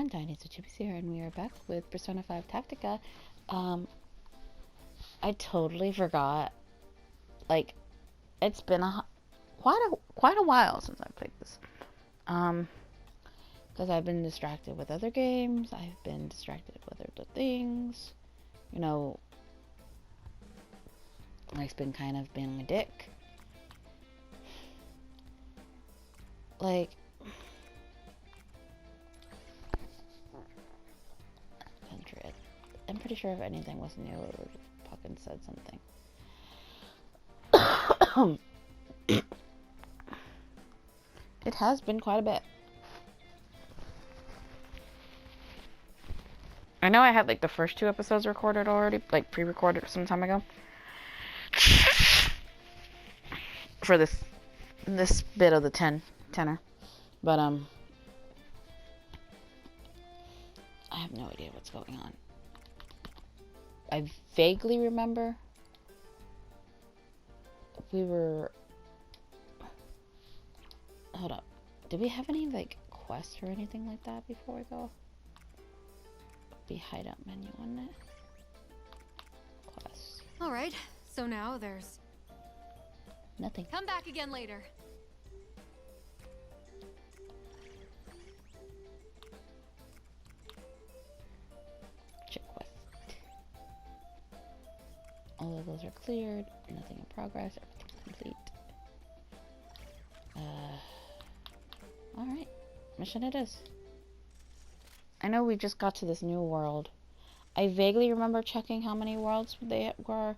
everyone, Tiniestofchibis here, and we are back with Persona 5 Tactica. I totally forgot. Like, it's been quite a while since I played this. Because I've been distracted with other games. I've been distracted with other things. You know, life's been kind of being a dick. Like, I'm pretty sure if anything was new, it would have fucking said something. It has been quite a bit. I know I had like the first 2 episodes recorded already, like pre-recorded some time ago. For this bit of the tenor. But I have no idea what's going on. I vaguely remember hold up. Did we have any like quests or anything like that before we go? Be hideout menu, wasn't it? Quests. Alright, so now there's nothing. Come back again later. Check quest. All of those are cleared. Nothing in progress. Everything's complete. Alright. Mission it is. I know we just got to this new world. I vaguely remember checking how many worlds they were.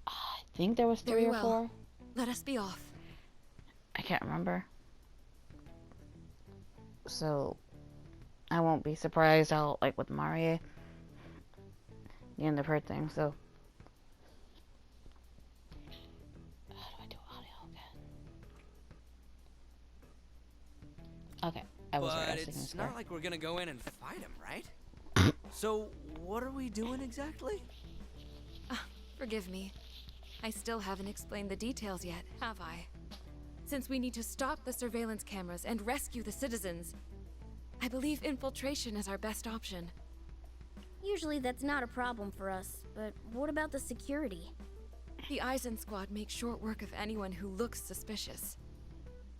I think there was 3 or 4. Let us be off. I can't remember. So, I won't be surprised how, like, with Marie, the end of her thing, so. How do I do audio again? Okay. But it's not like we're gonna go in and fight him, right? So, what are we doing exactly? Forgive me. I still haven't explained the details yet, have I? Since we need to stop the surveillance cameras and rescue the citizens, I believe infiltration is our best option. Usually that's not a problem for us, but what about the security? The Eisen squad makes short work of anyone who looks suspicious.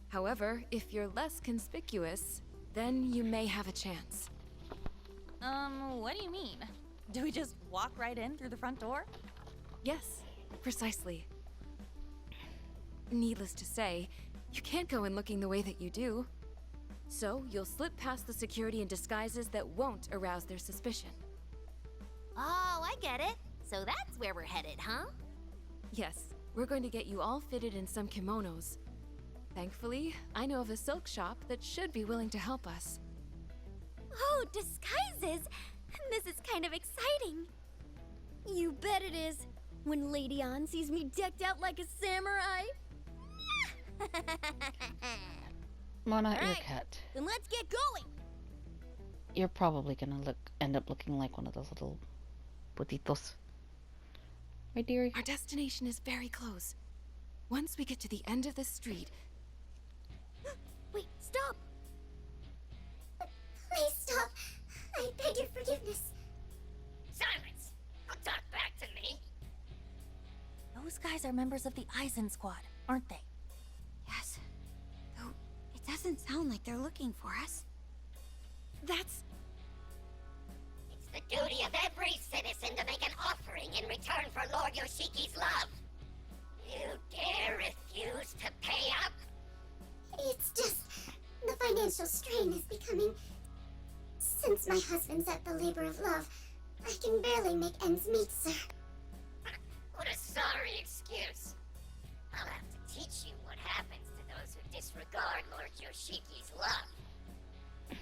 However, if you're less conspicuous, then you may have a chance. What do you mean? Do we just walk right in through the front door? Yes, precisely. Needless to say, you can't go in looking the way that you do. So, you'll slip past the security in disguises that won't arouse their suspicion. Oh, I get it. So that's where we're headed, huh? Yes, we're going to get you all fitted in some kimonos. Thankfully, I know of a silk shop that should be willing to help us. Oh, disguises! This is kind of exciting. You bet it is. When Lady Ann sees me decked out like a samurai. Mona, your cat. Then let's get going. You're probably gonna end up looking like one of those little putitos. Right, dearie? Our destination is very close. Once we get to the end of the street... Wait, stop! Please stop. I beg your forgiveness. Silence! Don't talk back to me! Those guys are members of the Eisen squad, aren't they? Yes. Though, it doesn't sound like they're looking for us. That's... It's the duty of every citizen to make an offering in return for Lord Yoshiki's love. You dare refuse to pay up? It's just... the financial strain is becoming... Since my husband's at the labor of love, I can barely make ends meet, sir. What a sorry excuse. I'll have to teach you what happens to those who disregard Lord Yoshiki's love.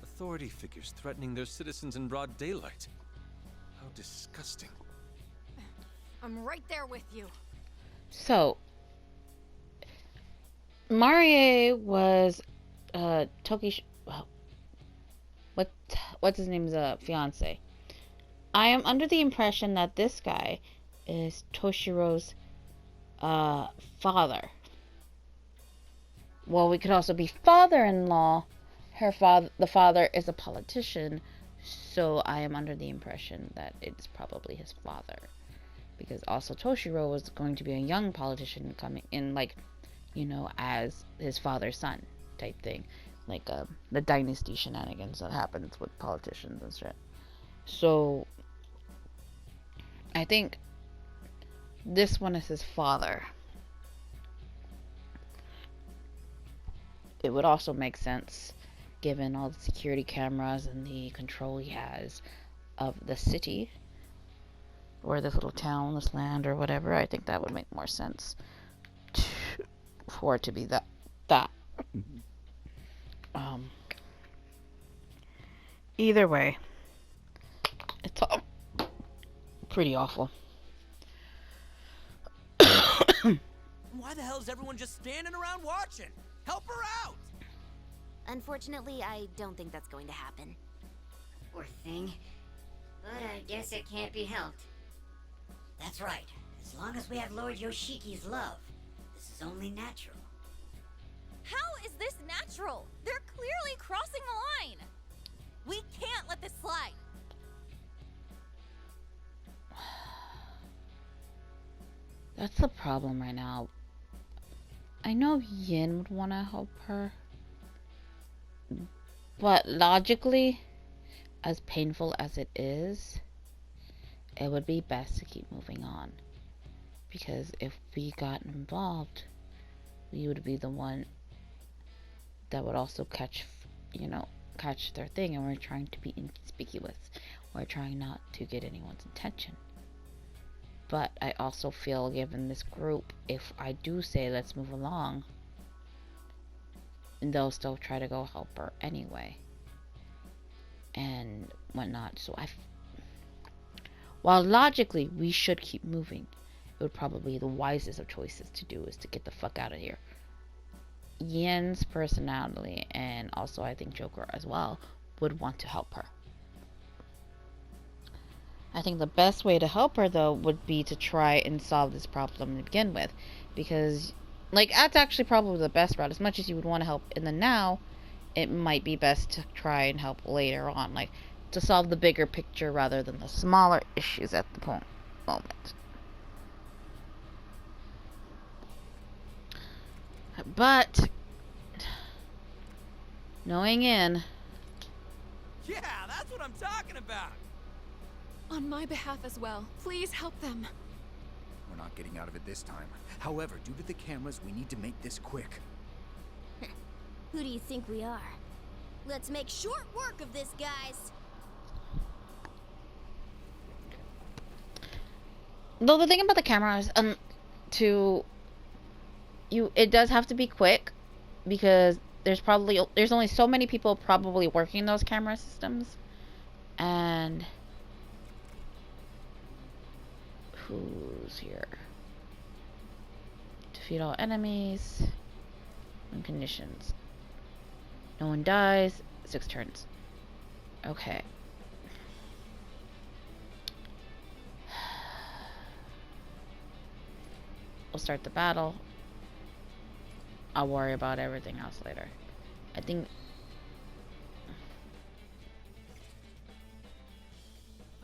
Authority figures threatening their citizens in broad daylight. How disgusting. I'm right there with you. So, Marie was what's his name's fiance. I am under the impression that this guy is Toshiro's father. Well, we could also be father-in-law the father is a politician, so I am under the impression that it's probably his father. Because also Toshiro was going to be a young politician coming in, like, you know, as his father's son type thing. Like the dynasty shenanigans that happens with politicians and shit. So I think this one is his father. It would also make sense given all the security cameras and the control he has of the city or this little town, this land or whatever. I think that would make more sense for it to be that. Either way, it's all pretty awful. Why the hell is everyone just standing around watching? Help her out! Unfortunately, I don't think that's going to happen. Poor thing. But I guess it can't be helped. That's right. As long as we have Lord Yoshiki's love, this is only natural. How is this natural? They're clearly crossing the line. We can't let this slide. That's the problem right now. I know Yin would want to help her, but logically, as painful as it is, it would be best to keep moving on. Because if we got involved, we would be the one that would also catch their thing, and we're trying to be inconspicuous. We're trying not to get anyone's attention. But I also feel, given this group, if I do say let's move along, they'll still try to go help her anyway and whatnot. So while logically we should keep moving, it would probably be the wisest of choices to do is to get the fuck out of here. Yin's personality, and also I think Joker as well, would want to help her. I think the best way to help her, though, would be to try and solve this problem to begin with. Because, like, that's actually probably the best route. As much as you would want to help in the now, it might be best to try and help later on. Like, to solve the bigger picture rather than the smaller issues at the moment. But, knowing in... Yeah, that's what I'm talking about! On my behalf as well, please help them. We're not getting out of it this time. However, due to the cameras, we need to make this quick. Who do you think we are? Let's make short work of this, guys. Though the thing about the cameras, it does have to be quick, because there's only so many people probably working those camera systems, and who's here? Defeat all enemies. And conditions. No one dies. 6 turns. Okay. We'll start the battle. I'll worry about everything else later. I think...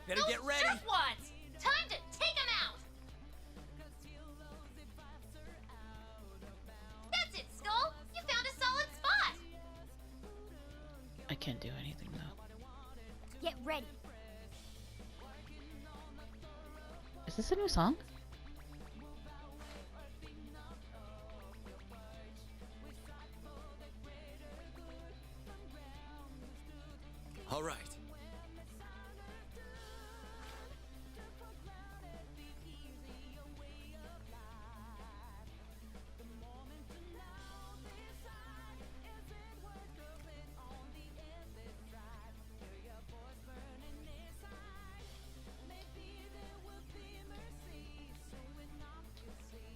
Better get ready! Jerkwads! Time to take him out! That's it, Skull! You found a solid spot! I can't do anything, though. Get ready. Is this a new song? All right.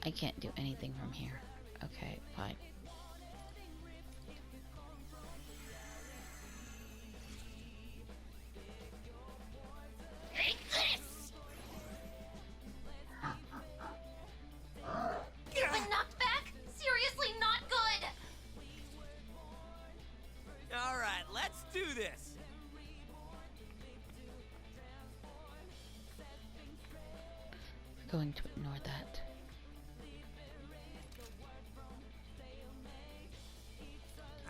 I can't do anything from here. Okay, fine. Take this! You've been knocked back? Seriously not good! Alright, do this. We're going to ignore that.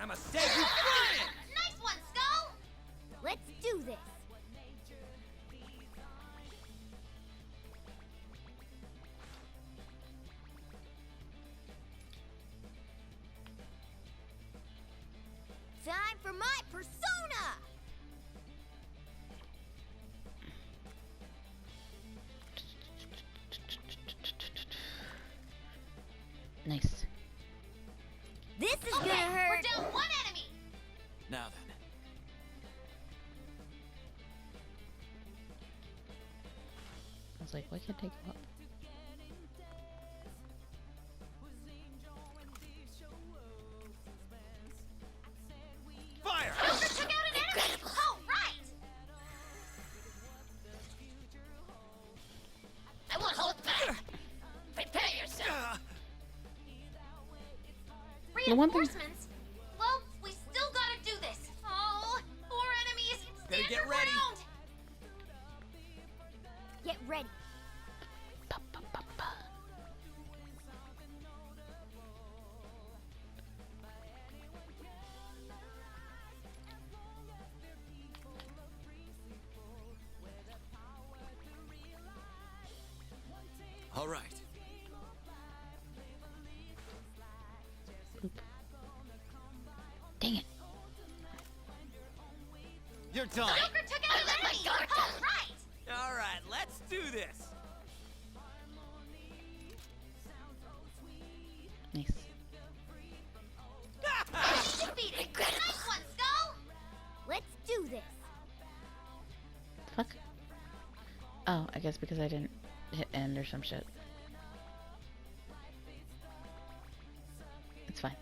I'ma set you flying! Nice one, Skull! Let's do this. Time for my persona! Nice. This is gonna We're hurt. down one enemy! Now then. I was like, why can't I go up? Fire! Joker took out an enemy! Oh, right! I won't hold back. Prepare yourself. The one thing- Reinforcements? Well, we still gotta do this. Oh, 4 enemies! Better Stand get your ready. ground! Get ready. Pa, pa, pa, pa. All right. Dang it. You're done. Joker took out an let my enemy! guard Oh, down. right! All right, let's do this. Nice. Defeated! Nice one, Skull! Let's do this. Fuck. Oh, I guess because I didn't hit end or some shit. It's fine.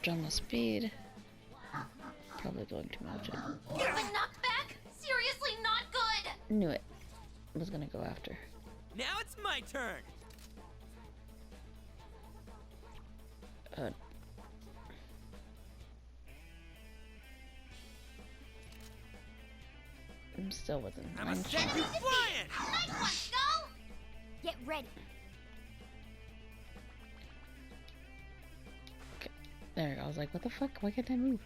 Drama speed. Probably going too much. You've been knocked back? Seriously not good! Knew it. Was gonna go after. Now it's my turn. Uh, I'm still within I'ma range. set you flying. Nice one, Skull! Get ready. Okay. There we go. I was like, what the fuck? Why can't I move?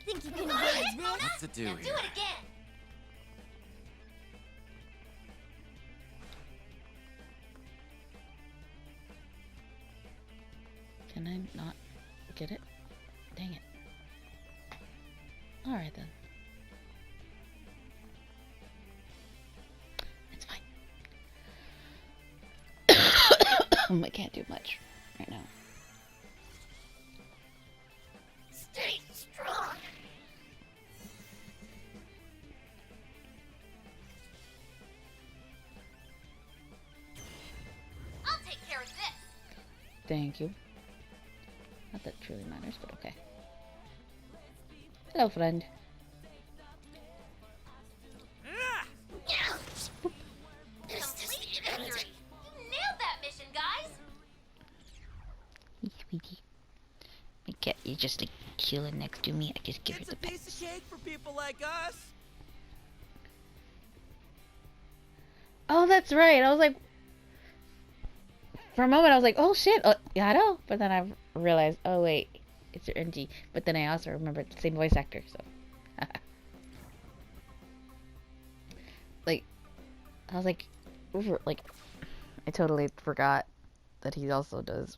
Think you can avoid this? What's to do Now do here? it again! Can I not get it? Dang it. Alright then. It's fine. I can't do much right now. Stay strong. I'll take care of this! Thank you. Not that it truly matters, but okay. Hello, friend. Ah! Complete victory! You nailed that mission, guys! Hey, sweetie. I get you just like chilling next to me. I just give her It's the a piece pets. of cake for people like us. Oh, that's right. I was like, for a moment, I was like, oh shit, yeah, I know. But then I realized, oh wait, it's your NG. But then I also remembered the same voice actor, so. Like, I was like, I totally forgot that he also does,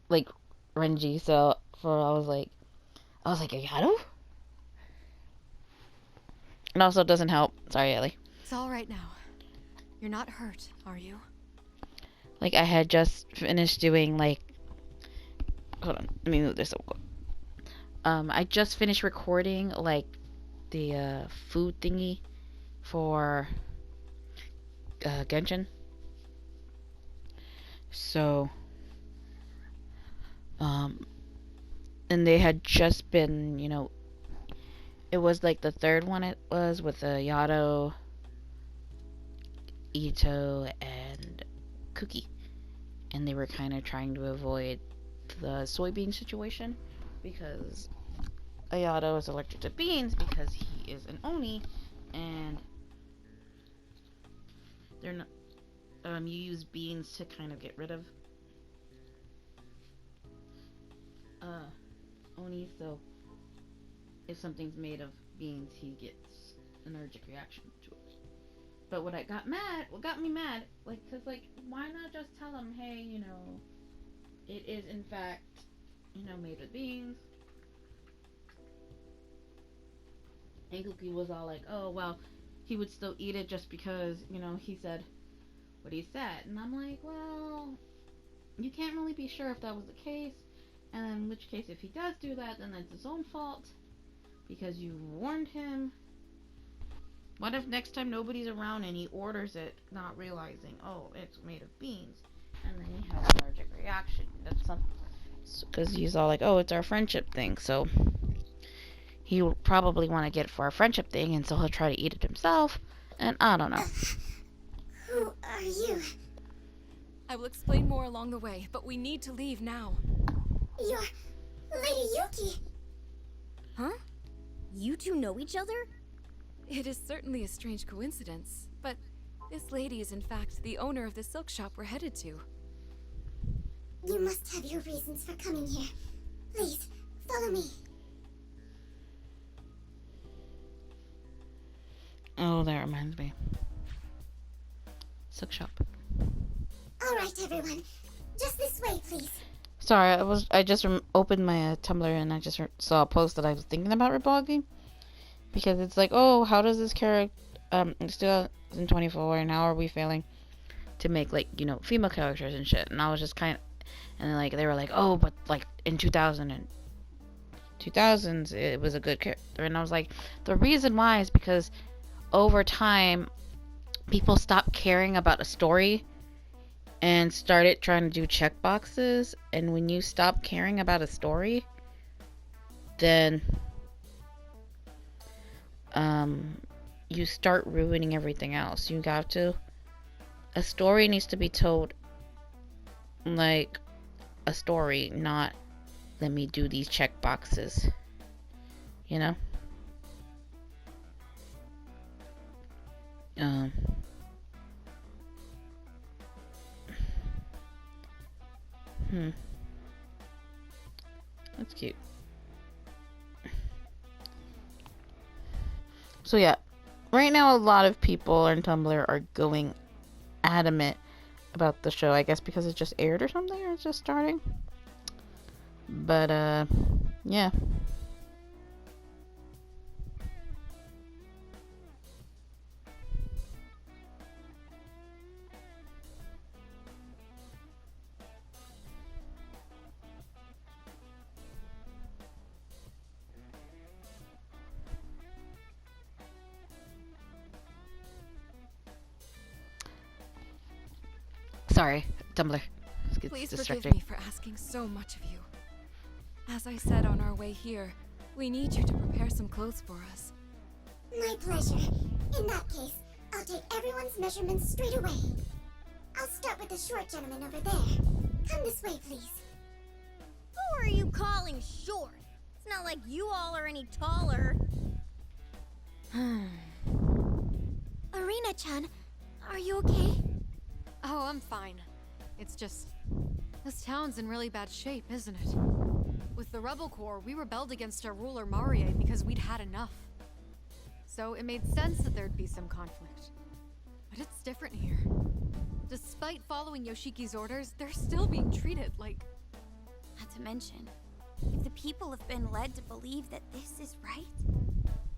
like, Renji. So I was like, Yado? And also, it doesn't help. Sorry, Ellie. It's all right now. You're not hurt, are you? Like, I had just finished doing, like... Hold on. Let me move this up. I just finished recording, like, the, food thingy for, Genshin. So... And they had just been, you know... It was, like, the third one it was with, Yato... Ito and Cookie, and they were kind of trying to avoid the soybean situation because Ayato is allergic to beans because he is an Oni, and they're not. You use beans to kind of get rid of Oni, so if something's made of beans, he gets an allergic reaction to it. But what got me mad, like, cause like, why not just tell him, hey, you know, it is in fact, you know, made with beans. And Cookie was all like, oh, well, he would still eat it just because, you know, he said what he said. And I'm like, well, you can't really be sure if that was the case. And in which case, if he does do that, then that's his own fault because you warned him. What if next time nobody's around and he orders it, not realizing, oh, it's made of beans, and then he has an allergic reaction? That's something, because he's all like, oh, it's our friendship thing, so he will probably want to get it for our friendship thing, and so he'll try to eat it himself, and I don't know. Who are you? I will explain more along the way, but we need to leave now. You're Lady Yuki. Huh? You two know each other? It is certainly a strange coincidence, but this lady is in fact the owner of the silk shop we're headed to. You must have your reasons for coming here. Please, follow me. Oh, that reminds me. Silk shop. All right, everyone. Just this way, please. Sorry, I just opened my Tumblr and I just saw a post that I was thinking about reblogging. Because it's like, oh, how does this character, it's 2024 and how are we failing to make, like, you know, female characters and shit. And I was just kind of, and then, like, they were like, oh, but, like, in 2000s, it was a good character. And I was like, the reason why is because over time, people stopped caring about a story and started trying to do checkboxes. And when you stop caring about a story, then you start ruining everything else. You got to. A story needs to be told like a story, not let me do these check boxes. You know? That's cute. So yeah, right now a lot of people on Tumblr are going adamant about the show. I guess because it just aired or something, or it's just starting. But yeah. Sorry, Tumblr. Please distracting. forgive me for asking so much of you. As I said on our way here, we need you to prepare some clothes for us. My pleasure. In that case, I'll take everyone's measurements straight away. I'll start with the short gentleman over there. Come this way, please. Who are you calling short? It's not like you all are any taller. Arena-chan, are you okay? Oh, I'm fine. It's just... this town's in really bad shape, isn't it? With the Rebel Corps, we rebelled against our ruler Marie because we'd had enough. So it made sense that there'd be some conflict. But it's different here. Despite following Yoshiki's orders, they're still being treated like... Not to mention, if the people have been led to believe that this is right,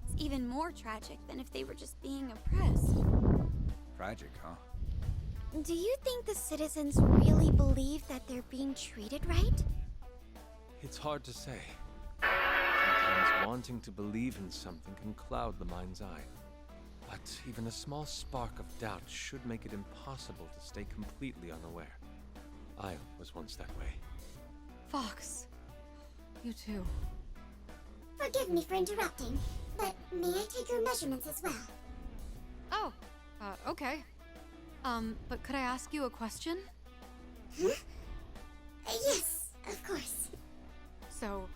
it's even more tragic than if they were just being oppressed. Tragic, huh? Do you think the citizens really believe that they're being treated right? It's hard to say. Sometimes wanting to believe in something can cloud the mind's eye. But even a small spark of doubt should make it impossible to stay completely unaware. I was once that way. Fox, you too. Forgive me for interrupting, but may I take your measurements as well? Oh, okay. But could I ask you a question? Huh? Yes, of course. So,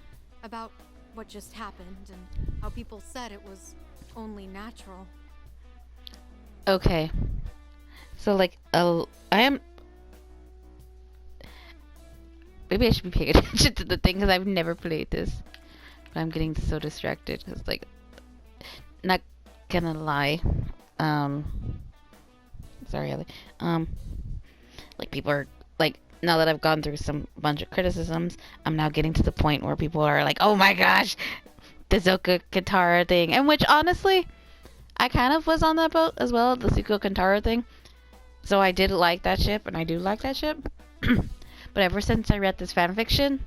about what just happened and how people said it was only natural. Okay. So, like, I am... Maybe I should be paying attention to the thing, because I've never played this. But I'm getting so distracted, because, like, not gonna lie. Sorry, Ellie. Like, people are, like, now that I've gone through some bunch of criticisms, I'm now getting to the point where people are like, oh my gosh, the Zuko Katara thing. And which, honestly, I kind of was on that boat as well, the Zuko Katara thing. So I did like that ship, and I do like that ship. But ever since I read this fanfiction,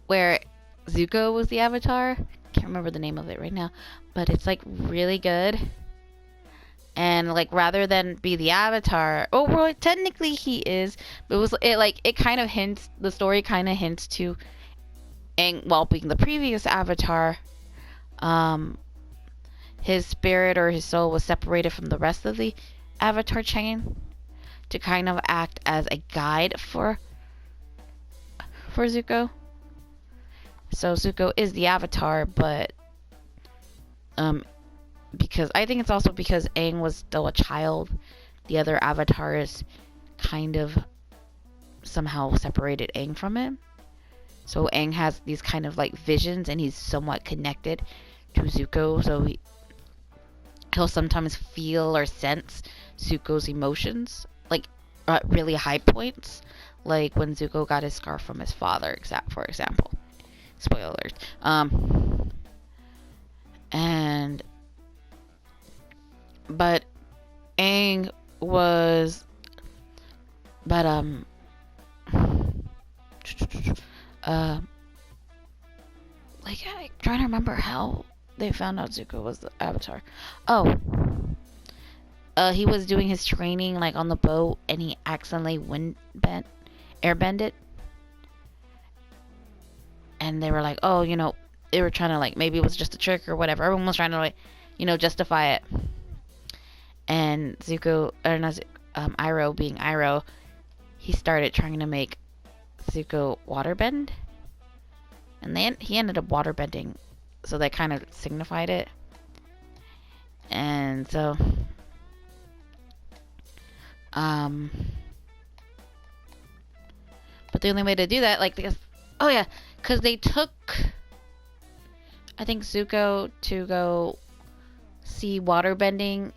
where Zuko was the Avatar, can't remember the name of it right now, but it's, like, really good. And, like, rather than be the Avatar, oh, well, technically he is, but it kind of hints, the story kind of hints to Aang, well, being the previous Avatar, his spirit or his soul was separated from the rest of the Avatar chain to kind of act as a guide for Zuko. So Zuko is the Avatar, but because I think it's also because Aang was still a child, the other avatars kind of somehow separated Aang from him. So Aang has these kind of like visions, and he's somewhat connected to Zuko, so he'll sometimes feel or sense Zuko's emotions, like at really high points, like when Zuko got his scar from his father, for example. Spoilers. But Aang was, like, I'm trying to remember how they found out Zuko was the Avatar. Oh, he was doing his training, like, on the boat, and he accidentally airbended. And they were like, oh, they were trying to, like, maybe it was just a trick or whatever. Everyone was trying to, like, justify it. And Zuko, or not, Iroh, being Iroh, he started trying to make Zuko waterbend. And he ended up waterbending, so they kind of signified it. And so, but the only way to do that, like, because they took, I think, Zuko to go see waterbending,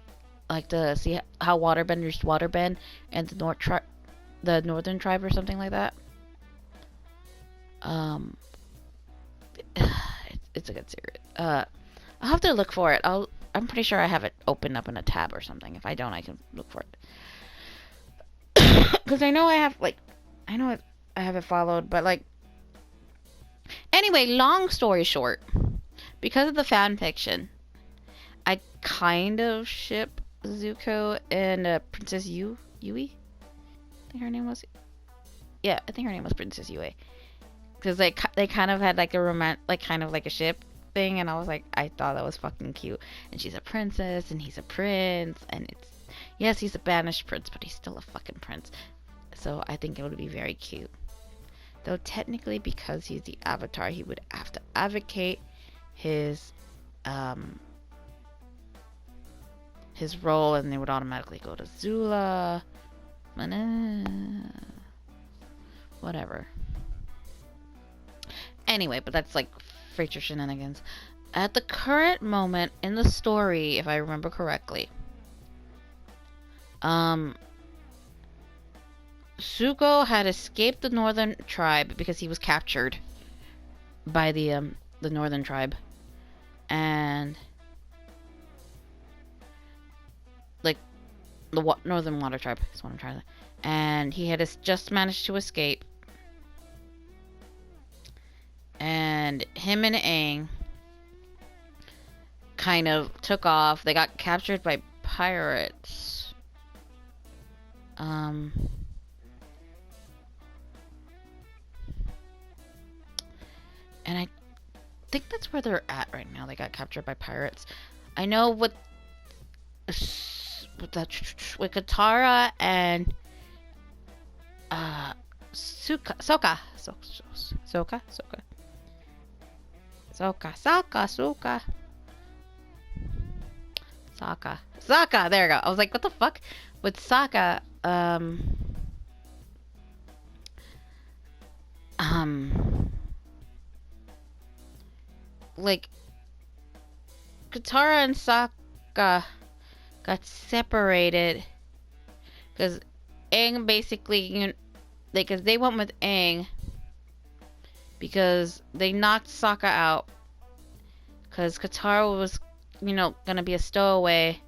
like to see how waterbenders waterbend, and the northern tribe or something like that. It's a good series. I'll have to look for it. I'm pretty sure I have it open up in a tab or something. If I don't, I can look for it. Because I know I have it followed, but like. Anyway, long story short, because of the fan fiction, I kind of ship Zuko and Princess Yui. I think her name was. Yeah, I think her name was Princess Yui. Because they kind of had like a kind of like a ship thing, and I was like, I thought that was fucking cute. And she's a princess, and he's a prince, and yes, he's a banished prince, but he's still a fucking prince. So I think it would be very cute. Though technically, because he's the Avatar, he would have to advocate his role, and they would automatically go to Zula. Whatever. Anyway, but that's like future shenanigans. At the current moment in the story, if I remember correctly, Zuko had escaped the northern tribe because he was captured by the northern tribe, and like the northern water tribe is what I'm trying to. And he had just managed to escape, and him and Aang kind of took off. They got captured by pirates. And I think that's where they're at right now. They got captured by pirates. I know what with Katara and Sokka. There we go. I was like, what the fuck? With Sokka, like Katara and Sokka got separated because Aang basically, cause they went with Aang because they knocked Sokka out because Katara was, gonna be a stowaway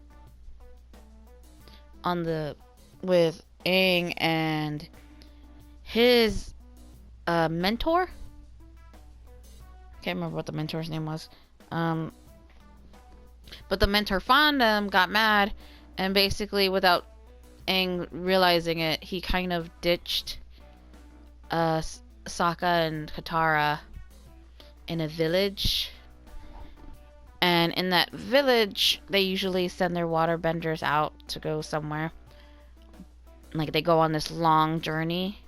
with Aang and his mentor. Can't remember what the mentor's name was. But the mentor found him, got mad, and basically, without Aang realizing it, he kind of ditched Sokka and Katara in a village. And in that village, they usually send their waterbenders out to go somewhere. Like, they go on this long journey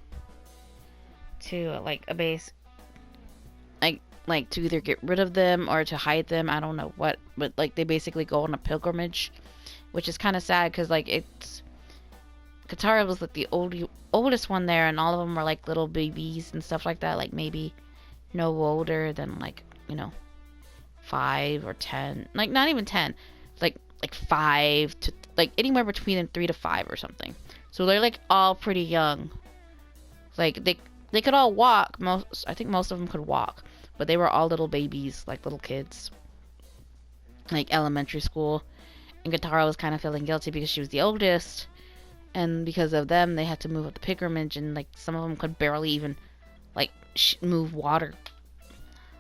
to, like, a base. Like to either get rid of them or to hide them. I don't know what. But, like, they basically go on a pilgrimage. Which is kind of sad because, like, it's... Katara was, like, the oldest one there. And all of them were, like, little babies and stuff like that. Like, maybe no older than, like, 5 or 10. Like, not even 10. Like 5 to... Like, anywhere between 3 to 5 or something. So they're, like, all pretty young. Like, they could all walk. I think most of them could walk. But they were all little babies, like little kids. Like elementary school. And Katara was kind of feeling guilty because she was the oldest. And because of them, they had to move up the pilgrimage. And like some of them could barely even like move water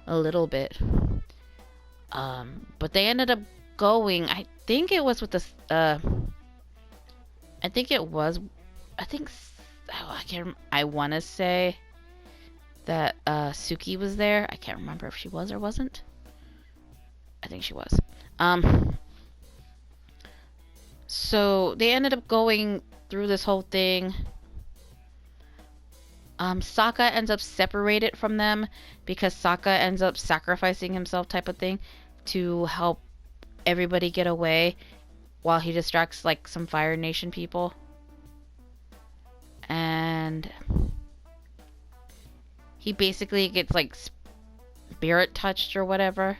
a little bit. But they ended up going. I think it was with this. I want to say that Suki was there. I can't remember if she was or wasn't. I think she was. So they ended up going through this whole thing. Sokka ends up separated from them because Sokka ends up sacrificing himself type of thing to help everybody get away while he distracts like some Fire Nation people. And he basically gets like spirit touched or whatever.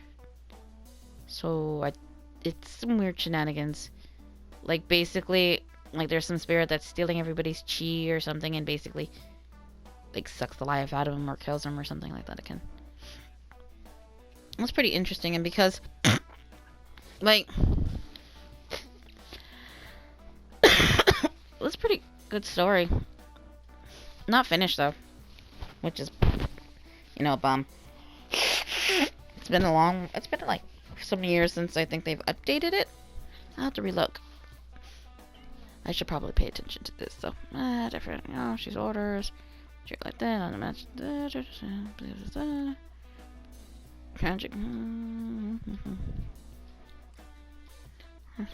So it's some weird shenanigans. Like basically, like there's some spirit that's stealing everybody's chi or something, and basically, like sucks the life out of him or kills him or something like that. Again, that's pretty interesting, and because, like, it's a pretty good story. Not finished though, which is, a bum. It's been like so many years since I think they've updated it. I'll have to relook. I should probably pay attention to this though. Different, she's orders. Shit like that on the match. Tragic.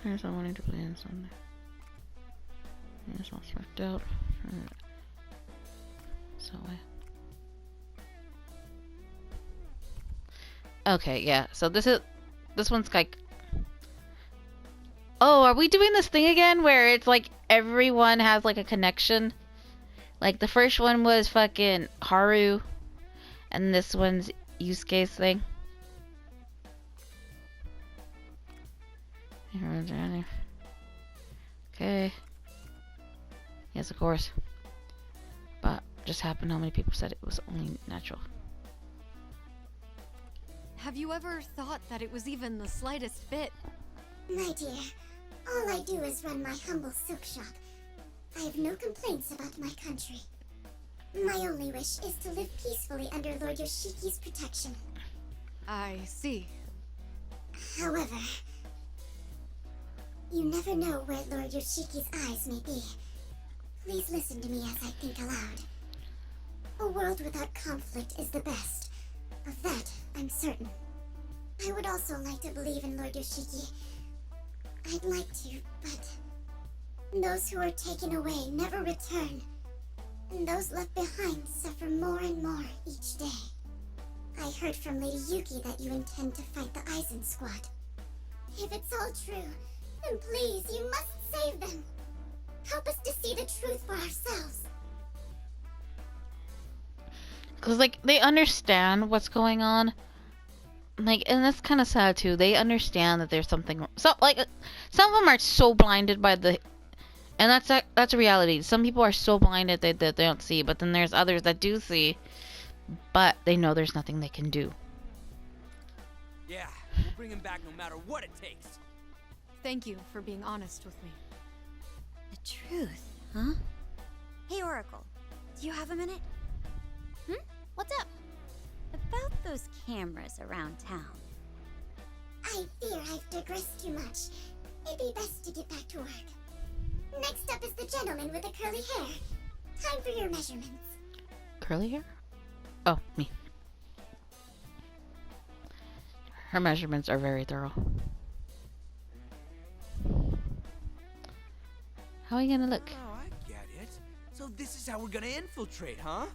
Here's I wanted to play on Sunday. It's all swept out. So okay, yeah. So this one's like, oh, are we doing this thing again where it's like everyone has like a connection? Like the first one was fucking Haru, and this one's Yusuke's thing. Okay. Yes, of course. But just happened how many people said it was only natural. Have you ever thought that it was even the slightest bit? My dear, all I do is run my humble silk shop. I have no complaints about my country. My only wish is to live peacefully under Lord Yoshiki's protection. I see. However, you never know where Lord Yoshiki's eyes may be. Please listen to me as I think aloud. A world without conflict is the best. Of that, I'm certain. I would also like to believe in Lord Yoshiki. I'd like to, but Those who are taken away never return, and those left behind suffer more and more each day. I heard from Lady Yuki that you intend to fight the Eisen Squad. If it's all true, then please, you must save them. Help us to see the truth for ourselves. Cause like they understand what's going on. Like, and that's kind of sad too. They understand that there's something. So like, some of them are so blinded by the, and that's a reality. Some people are so blinded that they don't see. But then there's others that do see, but they know there's nothing they can do. Yeah, we'll bring him back no matter what it takes. Thank you for being honest with me. The truth, huh? Hey, Oracle, do you have a minute? What's up? About those cameras around town. I fear I've digressed too much. It'd be best to get back to work. Next up is the gentleman with the curly hair. Time for your measurements. Curly hair? Oh, me. Her measurements are very thorough. How are you gonna look? Oh, I get it. So this is how we're gonna infiltrate, huh?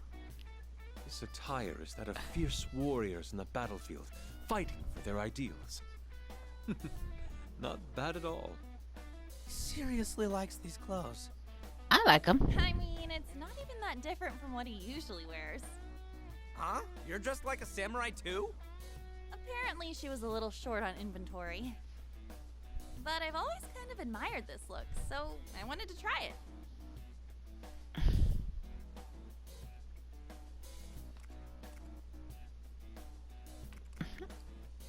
This attire is that of fierce warriors in the battlefield, fighting for their ideals. Not bad at all. He seriously likes these clothes. I like them. I mean, it's not even that different from what he usually wears. Huh? You're dressed like a samurai too? Apparently, she was a little short on inventory. But I've always kind of admired this look, so I wanted to try it.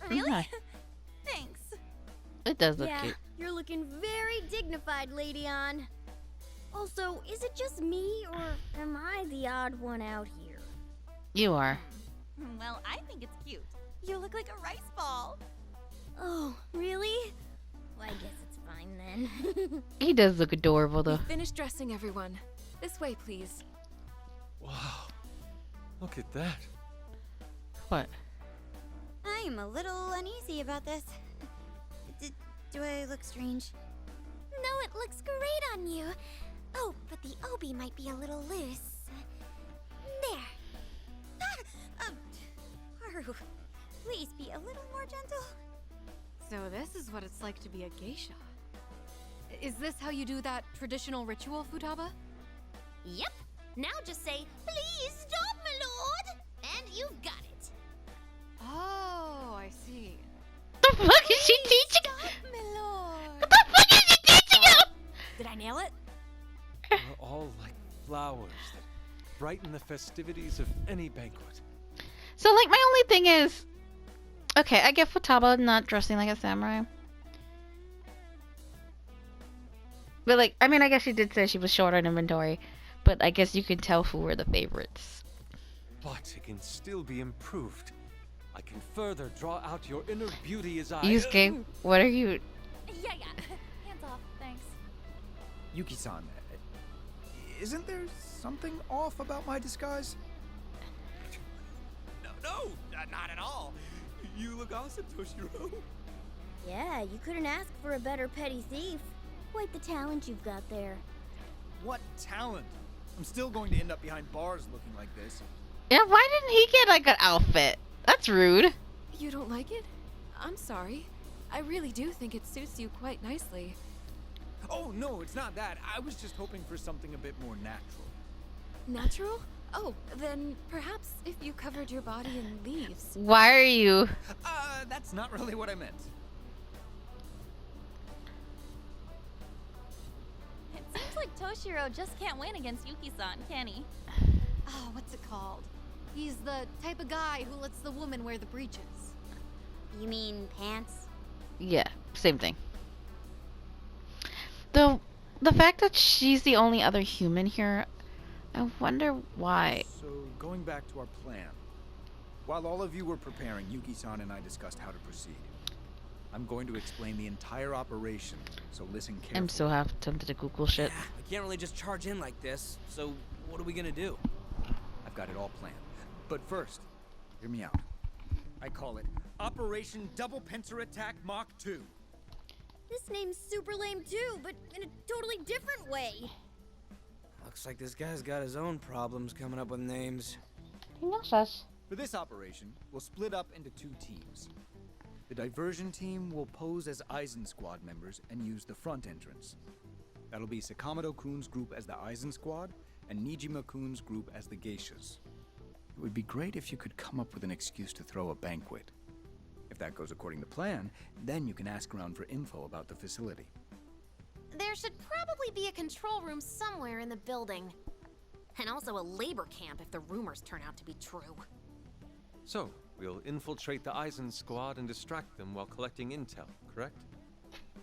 Really? Okay. Thanks. It does look Yeah, cute. you're looking very dignified, Lady Ann. Also, is it just me, or am I the odd one out here? You are. Well, I think it's cute. You look like a rice ball. Oh, really? Well, I guess it's fine then. He does look adorable though. Finish dressing, everyone. This way, please. Wow. Look at that. What? I'm a little uneasy about this. Do I look strange? No, it looks great on you. Oh, but the obi might be a little loose. There. Haru, please be a little more gentle. So this is what it's like to be a geisha. Is this how you do that traditional ritual, Futaba? Yep. Now just say, "Please stop, my lord," and you've got it. Oh, I see. The fuck is she teaching? Stop, my lord. What the fuck is she teaching him? Did I nail it? We're all like flowers that brighten the festivities of any banquet. So like my only thing is, okay, I get Futaba not dressing like a samurai. But like, I mean, I guess she did say she was short on inventory, but I guess you can tell who were the favorites. But it can still be improved. I can further draw out your inner beauty as I... Yusuke, what are you? Yeah. Hands off, thanks. Yuki-san, isn't there something off about my disguise? No, not at all. You look awesome, Toshiro. Yeah, you couldn't ask for a better petty thief. Quite the talent you've got there. What talent? I'm still going to end up behind bars looking like this. Yeah, why didn't he get like an outfit? That's rude. You don't like it? I'm sorry. I really do think it suits you quite nicely. Oh, no, it's not that. I was just hoping for something a bit more natural. Natural? Oh, then perhaps if you covered your body in leaves. Why are you? That's not really what I meant. It seems like Toshiro just can't win against Yuki-san, can he? Oh, what's it called? He's the type of guy who lets the woman wear the breeches. You mean pants? Yeah, same thing. The fact that she's the only other human here, I wonder why. So, going back to our plan. While all of you were preparing, Yuki-san and I discussed how to proceed. I'm going to explain the entire operation, so listen carefully. I'm so half tempted to Google shit. Yeah, we can't really just charge in like this. So what are we gonna do? I've got it all planned. But first, hear me out. I call it Operation Double Pincer Attack Mach 2. This name's super lame too, but in a totally different way. Looks like this guy's got his own problems coming up with names. He knows us. For this operation, we'll split up into 2 teams. The diversion team will pose as Eisen Squad members and use the front entrance. That'll be Sakamoto-kun's group as the Eisen Squad, and Nijima-kun's group as the Geishas. It would be great if you could come up with an excuse to throw a banquet. If that goes according to plan, then you can ask around for info about the facility. There should probably be a control room somewhere in the building. And also a labor camp if the rumors turn out to be true. So, we'll infiltrate the Eisen squad and distract them while collecting intel, correct?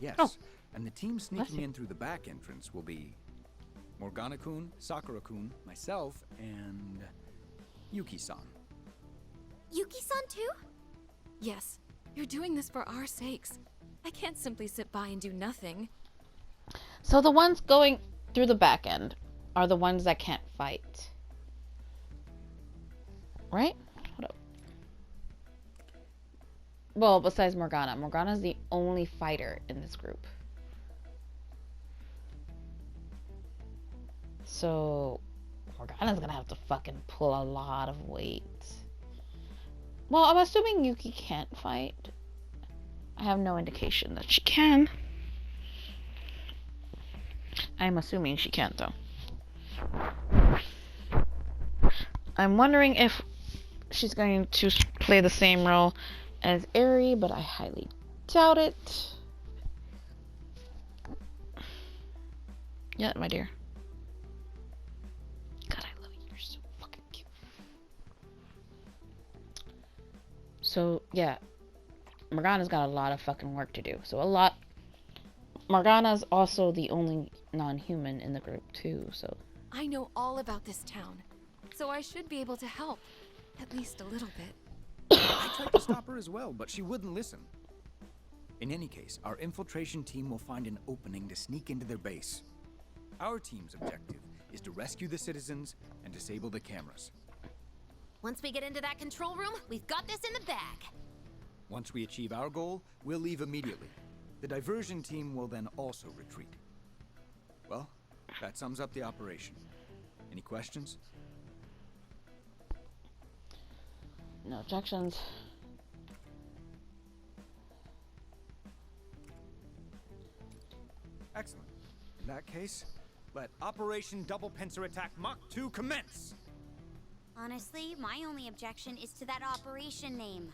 Yes, and the team sneaking in through the back entrance will be Morgana-kun, Sakura-kun, myself, and Yuki-san. Yuki-san too? Yes, you're doing this for our sakes. I can't simply sit by and do nothing. So the ones going through the back end are the ones that can't fight. Right? Hold up. Well, besides Morgana. Morgana's the only fighter in this group. So Morgana's gonna have to fucking pull a lot of weight. Well, I'm assuming Yuki can't fight. I have no indication that she can. I'm assuming she can't, though. I'm wondering if she's going to play the same role as Eri, but I highly doubt it. Yeah, my dear. God, I love you. You're so fucking cute. So, yeah. Morgana's got a lot of fucking work to do. Morgana's also the only non-human in the group, too, so... I know all about this town, so I should be able to help. At least a little bit. I tried to stop her as well, but she wouldn't listen. In any case, our infiltration team will find an opening to sneak into their base. Our team's objective is to rescue the citizens and disable the cameras. Once we get into that control room, we've got this in the bag. Once we achieve our goal, we'll leave immediately. The diversion team will then also retreat. Well, that sums up the operation. Any questions? No objections. Excellent. In that case, let Operation Double Pincer Attack Mach 2 commence! Honestly, my only objection is to that operation name.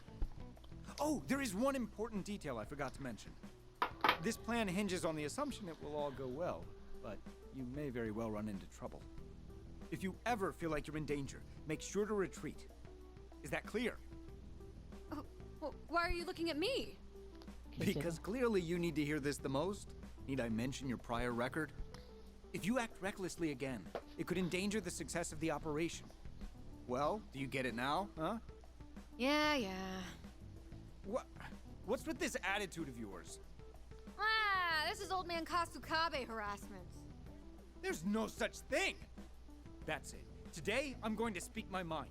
Oh, there is one important detail I forgot to mention. This plan hinges on the assumption it will all go well, but you may very well run into trouble. If you ever feel like you're in danger, make sure to retreat. Is that clear? Oh, well, why are you looking at me? Because clearly you need to hear this the most. Need I mention your prior record? If you act recklessly again, it could endanger the success of the operation. Well, do you get it now, huh? Yeah. What's with this attitude of yours? Ah, this is old man Kasukabe harassment. There's no such thing! That's it. Today, I'm going to speak my mind.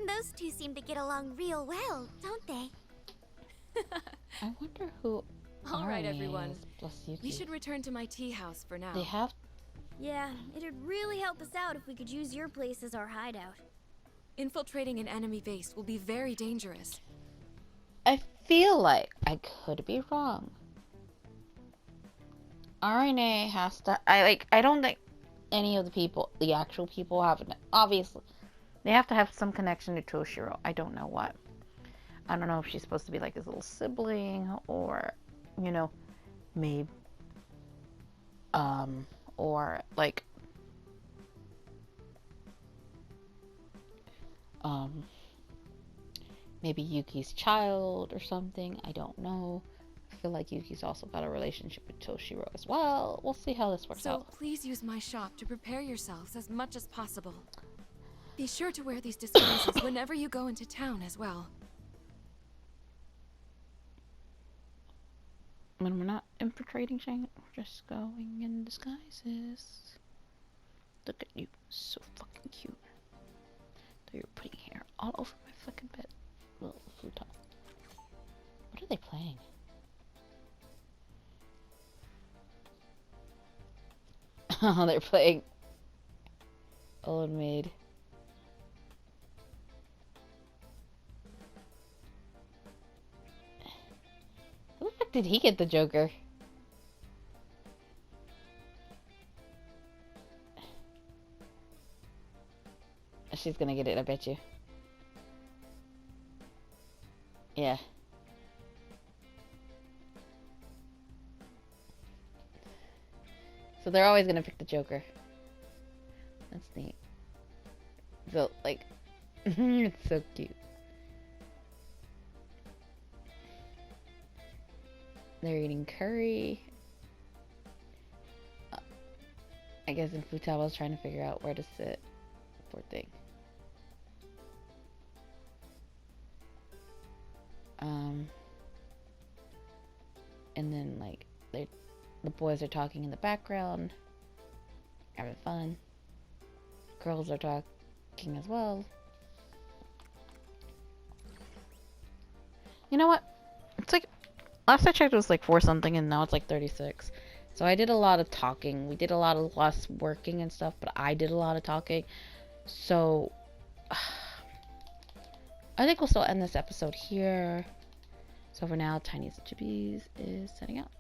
Those two seem to get along real well, don't they? I wonder who... All right, everyone. Plus Yuki. We should return to my tea house for now. They have... Yeah, it'd really help us out if we could use your place as our hideout. Infiltrating an enemy base will be very dangerous. I feel like I could be wrong. RNA has to... I don't think any of the people, the actual people, have... Obviously, they have to have some connection to Toshiro. I don't know what. I don't know if she's supposed to be like his little sibling or, you know, maybe... or like... maybe Yuki's child or something. I don't know. I feel like Yuki's also got a relationship with Toshiro as well. We'll see how this works out. So please use my shop to prepare yourselves as much as possible. Be sure to wear these disguises whenever you go into town as well. When we're not infiltrating Shanghai, we're just going in disguises. Look at you, so fucking cute. Though you're putting hair all over my fucking bed. Little futon. What are they playing? Oh, they're playing Old Maid. How the fuck did he get the Joker? She's gonna get it, I bet you. Yeah. So they're always gonna pick the Joker. That's neat. So, like, it's so cute. They're eating curry. I guess in Futawa's trying to figure out where to sit. Poor thing. And then, like, the boys are talking in the background, having fun. Girls are talking as well. You know what? It's like, last I checked it was like 4 something, and now it's like 36. So I did a lot of talking. We did a lot of less working and stuff, but I did a lot of talking. So I think we'll still end this episode here. So for now, Tiniestofchibis is setting out.